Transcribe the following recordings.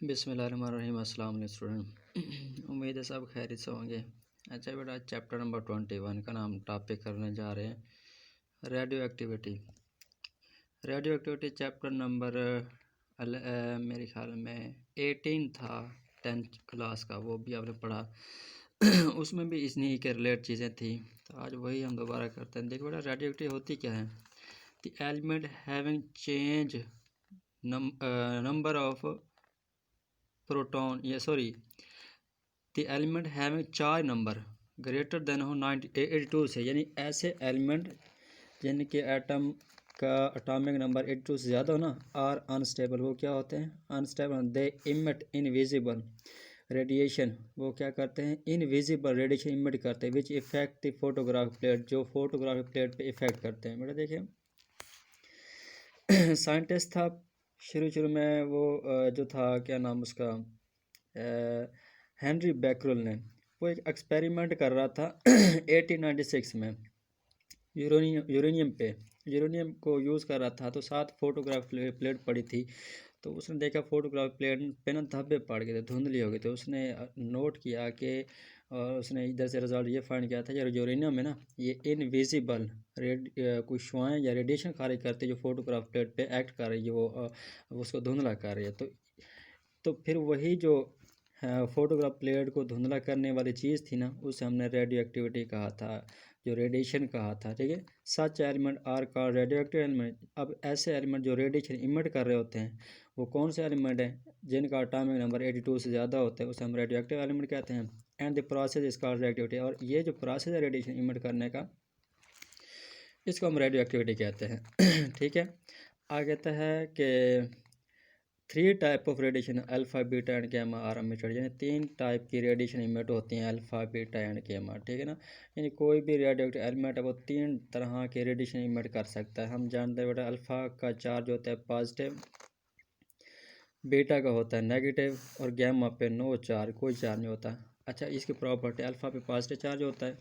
बिस्मिल्लाहिर्रहमानिर्रहीम। अस्सलाम वालेकुम स्टूडेंट। उम्मीद है सब खैरियत से होंगे। अच्छा बेटा, चैप्टर नंबर 21 का नाम टॉपिक करने जा रहे हैं radio activity. Radio activity chapter number मेरे ख्याल में 18 था 10th क्लास का, वो भी आपने पढ़ा। उसमें भी इसी के रिलेट चीज़ें थी, तो आज वही हम दोबारा करते हैं। देखो बेटा, रेडियो एक्टिविटी होती क्या है? The element having change number of proton the element having charge number greater than हो 82 से, यानी ऐसे एलिमेंट जिनके एटम का एटॉमिक नंबर 82 से ज़्यादा हो ना, आर अनस्टेबल, वो क्या होते हैं? अनस्टेबल। दे इमिट इनविजिबल रेडिएशन, वो क्या करते हैं? इनविजिबल रेडिएशन इमिट करते हैं, विच इफेक्ट द फोटोग्राफ प्लेट, जो फोटोग्राफिक प्लेट पे इफेक्ट करते हैं। बेटा देखिए, साइंटिस्ट था शुरू में वो जो था, क्या नाम उसका, हेनरी बैकरल ने, वो एक एक्सपेरिमेंट कर रहा था 1896 में यूरेनियम को यूज़ कर रहा था। तो 7 फोटोग्राफ प्लेट पड़ी थी, तो उसने देखा फोटोग्राफ प्लेट पे ना धब्बे पड़ गए थे, धुंधली हो गई। तो उसने नोट किया कि उसने इधर से रिजल्ट ये फाइंड किया था, यार यूरेनियम है ना, ये इनविजिबल कुछ शुआएँ या रेडिएशन खारिज करती है जो फोटोग्राफ प्लेट पे एक्ट कर रही है, वो उसको धुंधला कर रही है। तो फिर वही जो फोटोग्राफ प्लेट को धुंधला करने वाली चीज़ थी ना, उसे हमने रेडियो एक्टिविटी कहा था, जो रेडिएशन कहा था। ठीक है, such element are called radioactive element. अब ऐसे एलिमेंट जो रेडिएशन इमिट कर रहे होते हैं, वो कौन से एलिमेंट हैं? जिनका एटॉमिक नंबर 82 से ज़्यादा होता है, उसे हम रेडियो एक्टिव एलिमेंट कहते हैं। And the process is called radio activity, और ये जो प्रोसेस है रेडिएशन इमिट करने का, इसको हम रेडियो एक्टिविटी कहते हैं। ठीक है, आगे कहता है कि 3 type of radiation alpha beta and gamma are emitted, यानी 3 टाइप की रेडिएशन इमिट होती हैं, अल्फ़ा बीटा एंड गैमा। ठीक है ना, यानी कोई भी रेडियो एक्टिव एलिमेंट है वो 3 तरह के रेडिएशन इमिट कर सकता है। हम जानते हैं बेटा, अल्फ़ा का चार्ज होता है पॉजिटिव, बीटा का होता है नेगेटिव, और गैमा पे नो चार्ज, कोई चार्ज नहीं होता। अच्छा, इसकी प्रॉपर्टी, अल्फ़ा पे पॉजिटिव चार्ज होता है,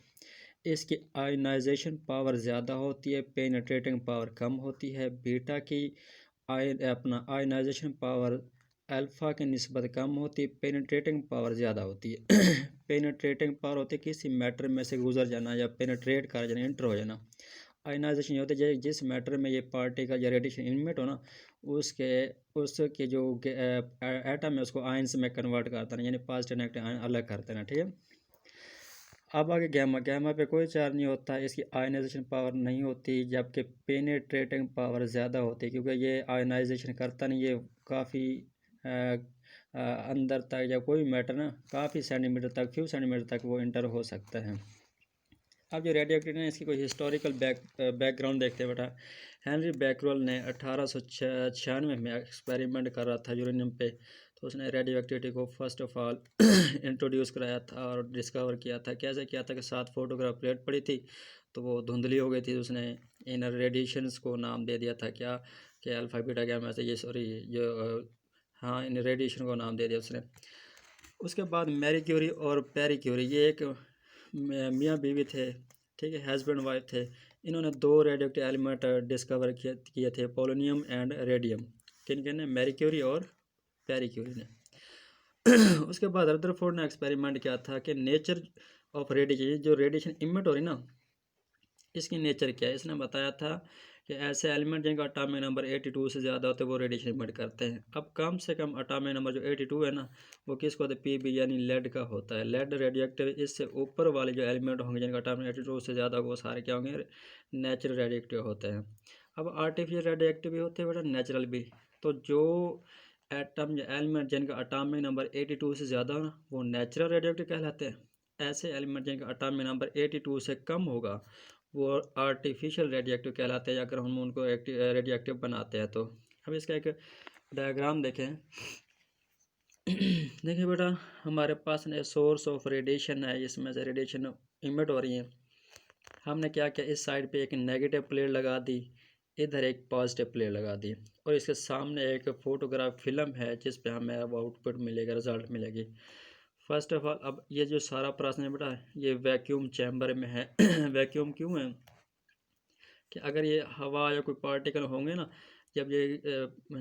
इसकी आयनाइजेशन पावर ज़्यादा होती है, पेनिट्रेटिंग पावर कम होती है। बीटा की आयनाइजेशन पावर अल्फ़ा की निस्बत कम होती है, पेनिट्रेटिंग पावर ज़्यादा होती है। पेनिट्रेटिंग पावर होती है किसी मैटर में से गुजर जाना या पेनिट्रेट कर जाना, इंटर हो जाना। आयनाइजेशन ये होती है जिस मैटर में ये पार्टिकल या रेडिएशन इमिट हो ना, उसके जो एटम है उसको आयंस में कन्वर्ट करता है, यानी पॉजिटिव नेगेटिव आयन अलग करते हैं। ठीक है, अब आगे गैमा पे कोई चार्ज नहीं होता, इसकी आयनाइजेशन पावर नहीं होती, जबकि पेनिट्रेटिंग पावर ज़्यादा होती है, क्योंकि ये आयनाइजेशन करता नहीं, ये काफ़ी अंदर तक, या कोई मैटर ना काफ़ी सेंटीमीटर तक, फ्यू सेंटीमीटर तक वो इंटर हो सकता है। अब जो रेडियो एक्टिविटी है, इसकी कोई हिस्टोरिकल बैकग्राउंड देखते हैं बेटा। हेनरी बैकरल ने 1896 में एक्सपेरिमेंट कर रहा था यूरेनियम पे, तो उसने रेडियो एक्टिविटी को फर्स्ट ऑफ ऑल इंट्रोड्यूस कराया था और डिस्कवर किया था। कैसे किया था कि 7 फोटोग्राफ प्लेट पड़ी थी, तो वो धुंधली हो गई थी, उसने इन रेडिएशंस को नाम दे दिया था, क्या कि अल्फ़ा बीटा गैमा से, ये सॉरी जो हाँ, इन रेडिएशन को नाम दे दिया उसने। उसके बाद मैरी क्यूरी और पेरी क्यूरी, ये एक मियाँ बीवी थे, ठीक है, हस्बैंड वाइफ थे। इन्होंने 2 रेडियोएक्टिव एलिमेंट डिस्कवर किए थे, पोलोनियम एंड रेडियम। किन ने? मैरी क्यूरी और पेरी क्यूरी ने। उसके बाद रदरफोर्ड ने एक्सपेरिमेंट किया था कि नेचर ऑफ रेडिएशन, जो रेडिएशन इमिट हो रही ना, इसकी नेचर क्या है। इसने बताया था कि ऐसे एलिमेंट जिनका एटॉमिक नंबर 82 से ज़्यादा होता है वो रेडिएशन इमिट करते हैं। अब कम से कम एटॉमिक नंबर जो 82 है ना, वो किसको होता है? पीबी, यानी लेड का होता है। Lead radioactive. इससे ऊपर वाले जो एलिमेंट होंगे जिनका एटॉमिक 82 से ज़्यादा, वो सारे क्या होंगे? नेचुरल रेडियोएक्टिव होते हैं। अब आर्टिफिशियल रेडियोएक्टिव भी होते हैं बेटा, नेचुरल भी। तो जो एटम या एलिमेंट जिनका एटॉमिक नंबर 82 से ज़्यादा हो ना, वो नेचुरल रेडियोएक्टिव कहलाते हैं। ऐसे एलिमेंट जिनका एटॉमिक नंबर 82 से कम होगा, वो आर्टिफिशियल रेडियोएक्टिव कहलाते हैं, अगर हम उनको रेडियोएक्टिव बनाते हैं तो। अब इसका एक डायग्राम देखें। देखिए बेटा, हमारे पास ना सोर्स ऑफ रेडिएशन है, इसमें से रेडिएशन इमिट हो रही है। हमने क्या किया, इस साइड पे एक नेगेटिव प्लेट लगा दी, इधर एक पॉजिटिव प्लेट लगा दी, और इसके सामने एक फोटोग्राफ फिल्म है जिस पे हमें अब आउटपुट मिलेगा, रिजल्ट मिलेगी। फर्स्ट ऑफ ऑल, अब ये जो सारा प्रोसेस है बेटा, ये वैक्यूम चैम्बर में है। वैक्यूम क्यों है? कि अगर ये हवा या कोई पार्टिकल होंगे ना, जब ये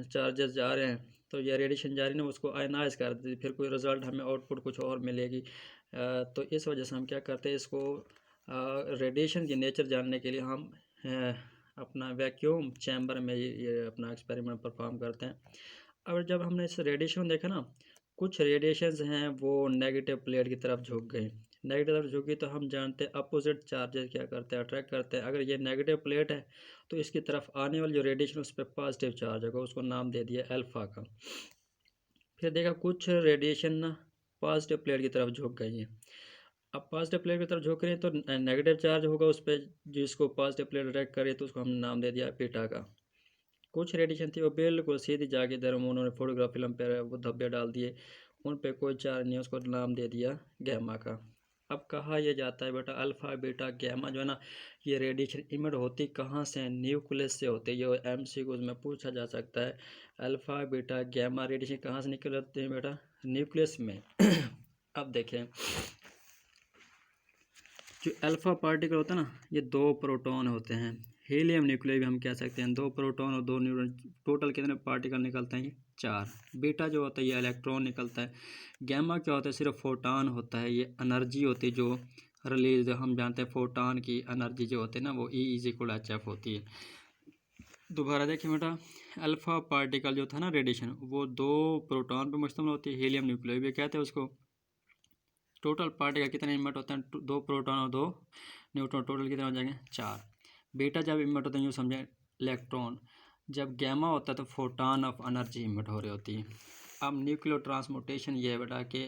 चार्जेस जा रहे हैं, तो ये रेडिएशन जा रही ना उसको आयनाइज कर देती, फिर कोई रिज़ल्ट हमें आउटपुट कुछ और मिलेगी। तो इस वजह से हम क्या करते हैं, इसको रेडिएशन की नेचर जानने के लिए हम अपना वैक्यूम चैम्बर में ये अपना एक्सपेरिमेंट परफॉर्म करते हैं। अब जब हमने इस रेडिएशन देखा ना, कुछ रेडिएशंस हैं वो नेगेटिव प्लेट की तरफ झुक गए। नेगेटिव तरफ झुकी तो हम जानते हैं अपोजिट चार्जेस क्या करते हैं, अट्रैक्ट करते हैं। अगर ये नेगेटिव प्लेट है तो इसकी तरफ आने वाली जो रेडिएशन उस पर पॉजिटिव चार्ज होगा, उसको नाम दे दिया अल्फ़ा का। फिर देखा कुछ रेडिएशन ना पॉजिटिव प्लेट की तरफ झुक गई है। अब पॉजिटिव प्लेट की तरफ झुक रहे हैं तो नेगेटिव चार्ज होगा उस पर, जिसको पॉजिटिव प्लेट अट्रैक्ट करे तो उसको हमने नाम दे दिया बीटा का। कुछ रेडिएशन थी वो बिल्कुल सीधी जाके इधर उन्होंने फोटोग्राफ फिल्म पे वो धब्बे डाल दिए, उन पे कोई चार्ज नहीं, उसको नाम दे दिया गैमा का। अब कहा यह जाता है बेटा अल्फ़ा बीटा गैमा जो है ना, ये रेडिएशन इमिट होती कहाँ से है, न्यूक्लियस से होती है। ये MCQ में पूछा जा सकता है, अल्फ़ा बीटा गैमा रेडिएशन कहाँ से निकलते हैं बेटा, न्यूक्लियस में। अब देखें जो अल्फ़ा पार्टिकल होता है ना, ये 2 प्रोटॉन होते हैं। हीलियम न्यूक्लियस भी हम कह सकते हैं, 2 प्रोटॉन और 2 न्यूट्रॉन, टोटल कितने पार्टिकल निकलते हैं, ये 4। बीटा जो होता है ये इलेक्ट्रॉन निकलता है। गैमा क्या होता है, सिर्फ फोटान होता है, ये एनर्जी होती है जो रिलीज, हम जानते हैं फोटान की एनर्जी जो होती है ना वो E=hf होती है। दोबारा देखिए बेटा, अल्फ़ा पार्टिकल जो था ना रेडिएशन, वो 2 प्रोटॉन पर मुश्तमिल होती है, हीलियम न्यूक्लियस भी कहते हैं उसको। टोटल पार्टिकल कितने इमिट होते हैं, 2 प्रोटॉन और 2 न्यूट्रॉन, टोटल कितने हो जाएंगे, 4। बीटा जब इमिट होते हैं यूँ समझें इलेक्ट्रॉन, जब गैमा होता है तो फोटान ऑफ एनर्जी इमिट हो रही होती है। अब न्यूक्लियर ट्रांसपोर्टेशन ये है बेटा कि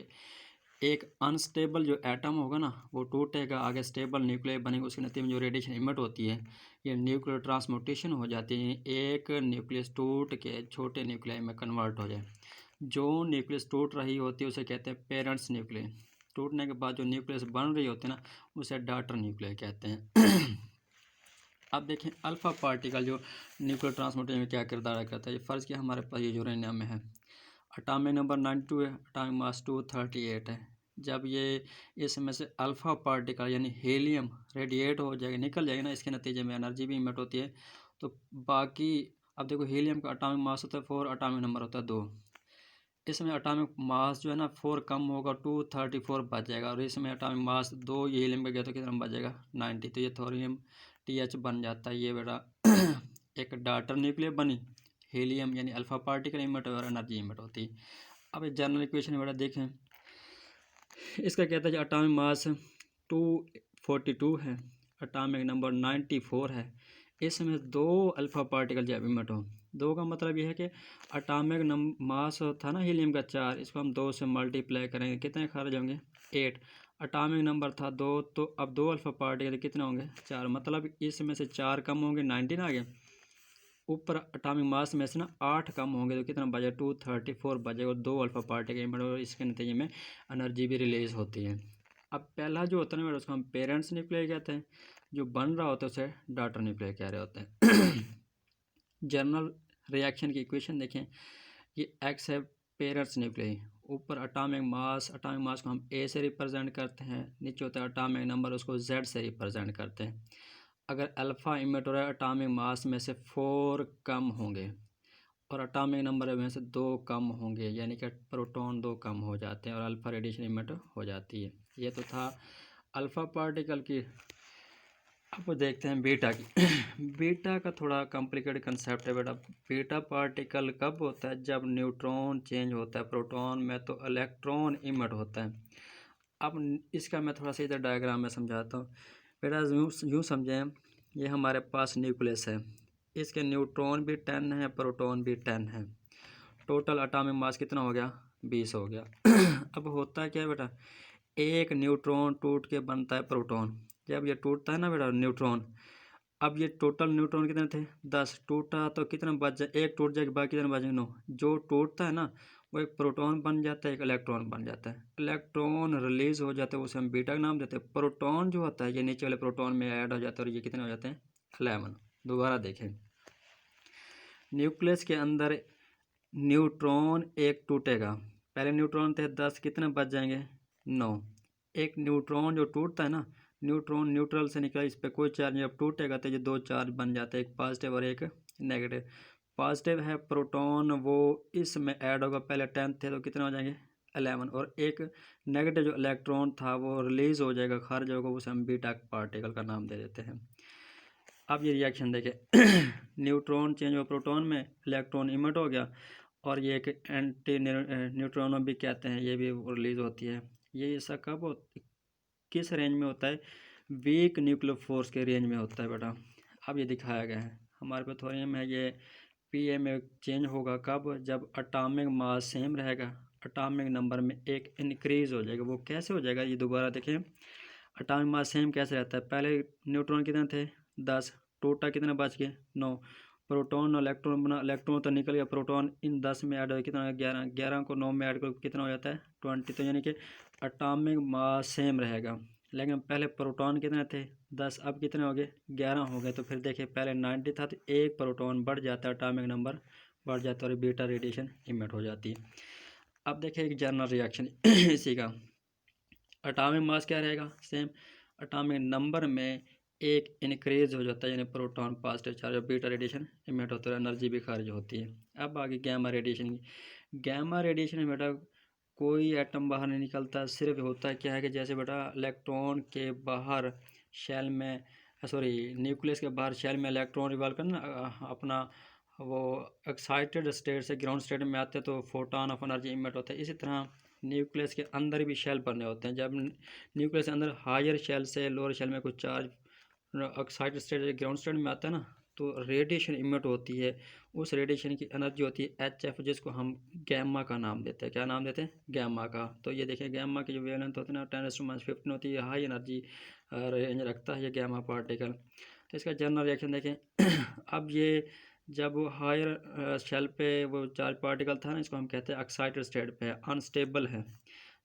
एक अनस्टेबल जो एटम होगा ना वो टूटेगा, आगे स्टेबल न्यूक्लियर बनेगा, उसके नतीजे में जो रेडिएशन इमिट होती है ये न्यूक्लियर ट्रांसपोर्टेशन हो जाती है। एक न्यूक्लियस टूट के छोटे न्यूक्लियर में कन्वर्ट हो जाए। जो न्यूक्लियस टूट रही होती है उसे कहते हैं पेरेंट्स न्यूक्लियर। टूटने के बाद जो न्यूक्लियस बन रही होती है ना उसे डॉटर न्यूक्लियर कहते हैं। अब देखें अल्फ़ा पार्टिकल जो न्यूक्लियर ट्रांसपोर्टेशन में क्या किरदार अदा करता है। ये फ़र्ज़ किया हमारे पास ये यूरेनियम में है, एटॉमिक नंबर 92 है, एटॉमिक मास 238 है। जब ये इसमें से अल्फ़ा पार्टिकल यानी हीलियम रेडिएट हो जाएगा, निकल जाएगा ना, इसके नतीजे में एनर्जी भी इमिट होती है। तो बाकी अब देखो हीलियम का एटॉमिक मास होता है 4, एटॉमिक नंबर होता है 2। इसमें एटॉमिक मास जो है ना 4 कम होगा, 234 बच जाएगा, और इसमें एटॉमिक मास 2 ये हीलियम का गया तो कितना बच जाएगा, 90। तो ये थोरियम TH बन जाता है ये बेटा। एक डॉटर न्यूक्लियर बनी, हीलियम यानी अल्फ़ा पार्टिकल इमिट और एनर्जी इमिट होती है। अब एक जनरल इक्वेशन बेटा देखें, इसका कहता है एटॉमिक मास 242 है, एटॉमिक नंबर 94 है, इसमें 2 अल्फ़ा पार्टिकल जब इमिट हो, 2 का मतलब यह है कि एटॉमिक मास था ना हीलियम का 4, इसको हम 2 से मल्टीप्लाई करेंगे, कितने खारिज होंगे, 8। एटॉमिक नंबर था 2, तो अब 2 अल्फ़ा पार्टिकल कितने होंगे, 4, मतलब इसमें से 4 कम होंगे, 19 आ गए। ऊपर एटॉमिक मास में से ना 8 कम होंगे तो कितना बचे, 234 बचे, और 2 अल्फ़ा पार्टिकल इमिट, और इसके नतीजे में एनर्जी भी रिलीज़ होती है। अब पहला जो होता है ना उसको हम पेरेंट्स न्यूक्लियर कहते हैं, जो बन रहा होता है उसे डॉटर न्यूक्लियर कह रहे होते हैं। जनरल रिएक्शन की इक्वेशन देखें, ये X है पेरेंट्स न्यूक्लियर, ऊपर एटॉमिक मास को हम A से रिप्रेजेंट करते हैं, नीचे होता है एटॉमिक नंबर, उसको Z से रिप्रेजेंट करते हैं। अगर अल्फ़ा इमिट हो रहा है एटॉमिक मास में से 4 कम होंगे और एटॉमिक नंबर में से 2 कम होंगे, यानी कि प्रोटॉन 2 कम हो जाते हैं और अल्फ़ा रेडिएशन इमिट हो जाती है। ये तो था अल्फ़ा पार्टिकल की। अब देखते हैं बीटा की। बीटा का थोड़ा कॉम्प्लिकेटेड कंसेप्ट है बेटा। बीटा पार्टिकल कब होता है, जब न्यूट्रॉन चेंज होता है प्रोटॉन में तो इलेक्ट्रॉन इमिट होता है। अब इसका मैं थोड़ा सा इधर डायग्राम में समझाता हूँ बेटा। यूँ समझें, ये हमारे पास न्यूक्लियस है, इसके न्यूट्रॉन भी 10 है, प्रोटॉन भी 10 है, टोटल एटॉमिक मास कितना हो गया, 20 हो गया। अब होता क्या है बेटा, एक न्यूट्रॉन टूट के बनता है प्रोटॉन। जब ये टूटता है ना बेटा न्यूट्रॉन, अब ये टोटल न्यूट्रॉन कितने थे, 10, टूटा तो कितना बच जाए, एक टूट जाए के बाद कितने बचे, 9। जो टूटता है ना वो एक प्रोटॉन बन जाता है, एक इलेक्ट्रॉन बन जाता है। इलेक्ट्रॉन रिलीज हो जाते हैं, उसे हम बीटा का नाम देते हैं। प्रोटॉन जो होता है ये नीचे वाले प्रोटॉन में ऐड हो जाता है और ये कितने हो जाते हैं, 11। दोबारा देखें, न्यूक्लियस के अंदर न्यूट्रॉन एक टूटेगा, पहले न्यूट्रॉन थे 10, कितने बच जाएंगे, 9। एक न्यूट्रॉन जो टूटता है ना, न्यूट्रॉन न्यूट्रल से निकला, इस पर कोई चार्ज नहीं, अब टूटेगा तो ये 2 चार्ज बन जाते हैं, एक पॉजिटिव और एक नेगेटिव। पॉजिटिव है प्रोटॉन वो इसमें ऐड होगा, पहले 10 थे तो कितने हो जाएंगे 11, और एक नेगेटिव जो इलेक्ट्रॉन था वो रिलीज हो जाएगा, खारिज होगा, उसे हम बीटा पार्टिकल का नाम दे देते हैं। अब ये रिएक्शन देखें न्यूट्रॉन चेंज हुआ प्रोटॉन में, इलेक्ट्रॉन इमिट हो गया, और ये एक एंटी न्यूट्रॉनो भी कहते हैं, ये भी रिलीज होती है। ये ऐसा कब किस रेंज में होता है, वीक न्यूक्लियर फोर्स के रेंज में होता है बेटा। अब ये दिखाया गया है हमारे पे थोरियम है, ये पीए में चेंज होगा कब, जब अटामिक मास सेम रहेगा, अटामिक नंबर में एक इंक्रीज हो जाएगा। वो कैसे हो जाएगा, ये दोबारा देखें, अटामिक मास सेम कैसे रहता है, पहले न्यूट्रॉन कितने थे 10, टोटल कितने बच गए 9, प्रोटॉन और इलेक्ट्रॉन बना, इलेक्ट्रॉन तो निकल गया, प्रोटॉन इन 10 में ऐड हो कितना 11, 11 को 9 में ऐड करो कितना हो जाता है 20, तो यानी कि अटामिक मास सेम रहेगा। लेकिन पहले प्रोटॉन कितने थे 10, अब कितने हो गए 11 हो गए, तो फिर देखिए पहले 90 था तो एक प्रोटॉन बढ़ जाता है, अटामिक नंबर बढ़ जाता है और बीटा रेडिएशन इमिट हो जाती है। अब देखिए एक जनरल रिएक्शन इसी का, अटामिक मास क्या रहेगा सेम, अटामिक नंबर में एक इनक्रीज हो जाता है, यानी प्रोटॉन पॉजिटिव चार्ज और बीटा रेडिएशन इमिट होता है, एनर्जी भी खारिज होती है। अब आगे गैमा रेडिएशन की, गैमा रेडिएशन में बेटा कोई एटम बाहर नहीं निकलता, सिर्फ होता है क्या है कि जैसे बेटा इलेक्ट्रॉन के बाहर शेल में, सॉरी न्यूक्लियस के बाहर शेल में इलेक्ट्रॉन रिवॉल्व करना अपना वो एक्साइटेड स्टेट से ग्राउंड स्टेट में आते हैं तो फोटोन ऑफ एनर्जी इमिट होता है। इसी तरह न्यूक्लियस के अंदर भी शेल बने होते हैं, जब न्यूक्लियस के अंदर हायर शेल से लोअर शेल में कुछ चार्ज एक्साइटेड स्टेट से ग्राउंड स्टेट में आता है ना, तो रेडिएशन इमिट होती है, उस रेडिएशन की एनर्जी होती है HF, जिसको हम गैमा का नाम देते हैं। क्या नाम देते हैं गैमा का। तो ये देखिए गैमा की जो वेवलेंथ होती है ना 10⁻15 होती है, हाई एनर्जी रेंज रखता है ये गैमा पार्टिकल। तो इसका जनरल रिएक्शन देखें अब ये जब वो हायर शेल पे वो चार्ज पार्टिकल था ना, इसको हम कहते हैं एक्साइटेड स्टेट पे है, अनस्टेबल है।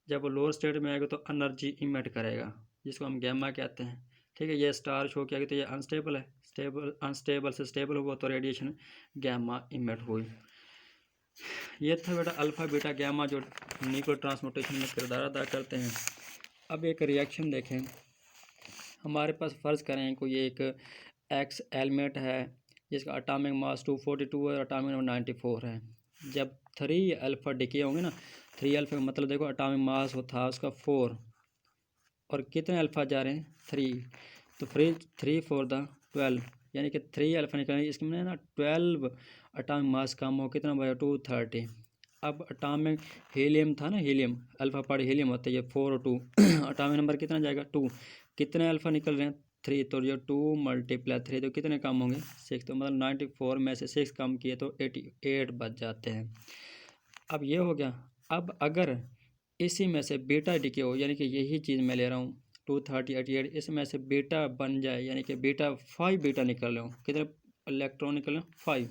जब वो लोअर स्टेट में आएगा तो एनर्जी इमिट करेगा, जिसको हम गैमा कहते हैं। ठीक है, ये स्टार शो किया तो ये अनस्टेबल है, स्टेबल अनस्टेबल से स्टेबल हुआ तो रेडिएशन गैमा इमिट हुई। ये था बेटा अल्फ़ा बीटा गैमा जो न्यूक्लियर ट्रांसपोर्टेशन में किरदार अदा करते हैं। अब एक रिएक्शन देखें, हमारे पास फ़र्ज़ करें कोई एक एक्स एलिमेंट है जिसका अटामिक मास 242 है और अटामिक नंबर 94 है। जब 3 अल्फ़ा डिके होंगे ना, 3 अल्फ़ा का मतलब देखो अटामिक मास था उसका 4, और कितने अल्फ़ा जा रहे हैं 3, तो 3 4 द 12, यानी कि 3 अल्फ़ा निकलेंगे, इसके में ना 12 अटामिक मास कम हो, कितना बचा 230। अब अटामिक हीलियम था ना, हीलियम अल्फ़ा पार्ट हीलियम होता है, ये 4 और 2 अटामिक नंबर कितना जाएगा 2, कितने अल्फ़ा निकल रहे हैं 3, तो ये 2 × 3 तो कितने कम होंगे 6, तो मतलब 94 में से 6 कम किए तो 88 बच जाते हैं। अब ये हो गया। अब अगर इसी में से बीटा डिके हो, यानी कि यही चीज़ मैं ले रहा हूँ 230 88, इसमें से बीटा बन जाए, यानी कि बीटा 5 बीटा निकल रहे हो, कितने इलेक्ट्रॉन निकल रहे हो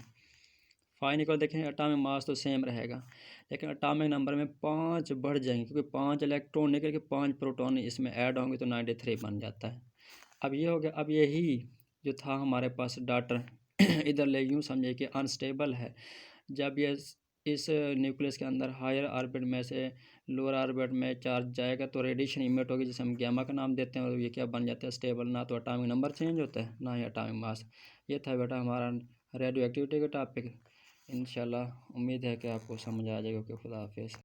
5 निकल, देखें अटामिक मास तो सेम रहेगा, लेकिन अटामिक नंबर में 5 बढ़ जाएंगे, क्योंकि 5 इलेक्ट्रॉन निकल के 5 प्रोटॉन इसमें ऐड होंगे तो 93 बन जाता है। अब ये हो गया। अब यही जो था हमारे पास डाटा इधर ले यूँ समझिए कि अनस्टेबल है, जब ये इस न्यूक्लियस के अंदर हायर ऑर्बिट में से लोअर ऑर्बिट में चार्ज जाएगा तो रेडिएशन इमिट होगी, जिसे हम गैमा का नाम देते हैं, और ये क्या बन जाता है स्टेबल, ना तो अटामिक नंबर चेंज होता है ना ही अटामिक मास। ये था बेटा हमारा रेडियो एक्टिविटी का टॉपिक। इंशाल्लाह उम्मीद है कि आपको समझ आ जाएगा। कि खुदा हाफिज़।